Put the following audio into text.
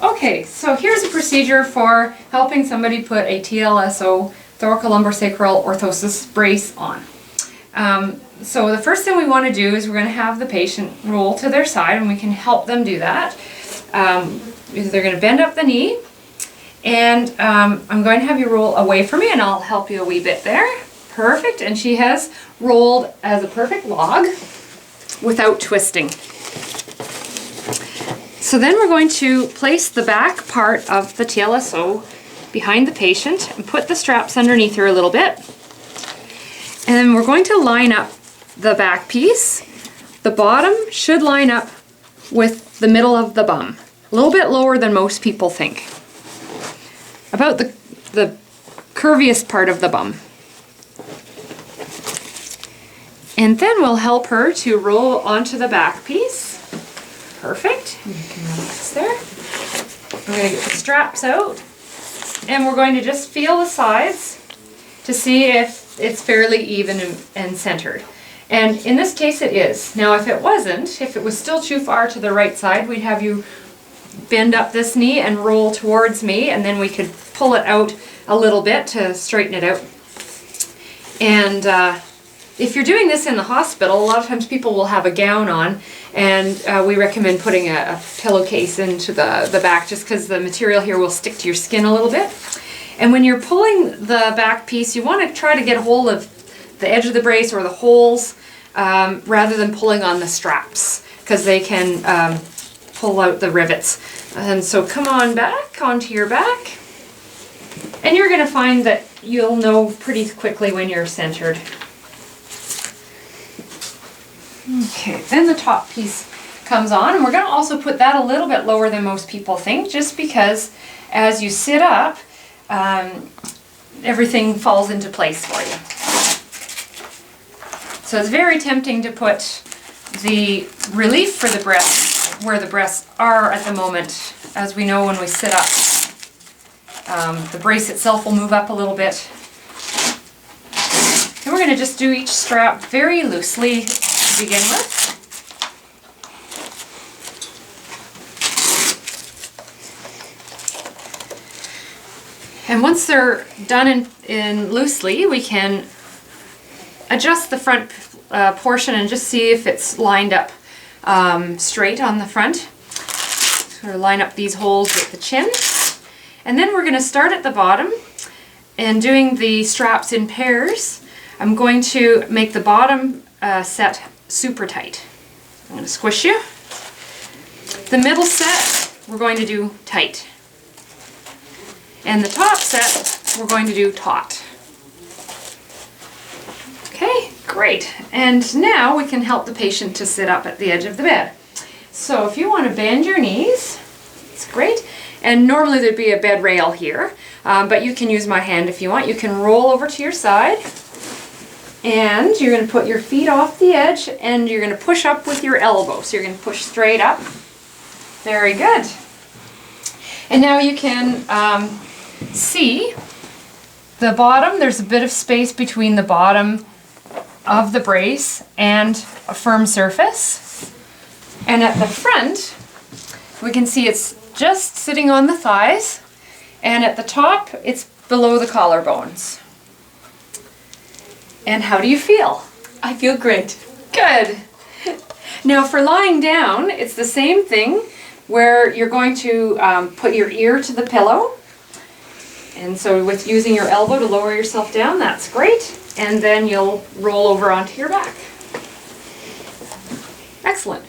Okay, so here's a procedure for helping somebody put a TLSO, thoraco-lumbar sacral orthosis brace on. So the first thing we want to do is we're going to have the patient roll to their side, and we can help them do that. They're going to bend up the knee, and I'm going to have you roll away from me, and I'll help you a wee bit there. Perfect, and she has rolled as a perfect log without twisting. So then we're going to place the back part of the TLSO behind the patient and put the straps underneath her a little bit. And then we're going to line up the back piece. The bottom should line up with the middle of the bum. A little bit lower than most people think. About the curviest part of the bum. And then we'll help her to roll onto the back piece. Perfect. You can relax there. We're going to get the straps out. And we're going to just feel the sides to see if it's fairly even and centered. And in this case it is. Now if it wasn't, if it was still too far to the right side, we'd have you bend up this knee and roll towards me, and then we could pull it out a little bit to straighten it out. And if you're doing this in the hospital, a lot of times people will have a gown on, and we recommend putting a pillowcase into the back just because the material here will stick to your skin a little bit. And when you're pulling the back piece, you want to try to get a hold of the edge of the brace or the holes rather than pulling on the straps, because they can pull out the rivets. And so come on back onto your back, and you're going to find that you'll know pretty quickly when you're centered. Okay, then the top piece comes on, and we're going to also put that a little bit lower than most people think, just because as you sit up, everything falls into place for you. So it's very tempting to put the relief for the breasts where the breasts are at the moment. As we know, when we sit up, the brace itself will move up a little bit. And we're going to just do each strap very loosely to begin with. And once they're done in loosely, we can adjust the front portion and just see if it's lined up straight on the front. Sort of line up these holes with the chin. And then we're going to start at the bottom and doing the straps in pairs. I'm going to make the bottom set super tight. I'm going to squish you. The middle set we're going to do tight. And the top set we're going to do taut. Okay, great. And now we can help the patient to sit up at the edge of the bed. So if you want to bend your knees, it's great. And normally there'd be a bed rail here, but you can use my hand if you want. You can roll over to your side, and you're going to put your feet off the edge, and you're going to push up with your elbow. So you're going to push straight up. Very good. And now you can see the bottom. There's a bit of space between the bottom of the brace and a firm surface. And at the front, we can see it's just sitting on the thighs, and at the top, it's below the collarbones. And how do you feel? I feel great. Good. Now for lying down, it's the same thing, where you're going to put your ear to the pillow. And so with using your elbow to lower yourself down, that's great. And then you'll roll over onto your back. Excellent.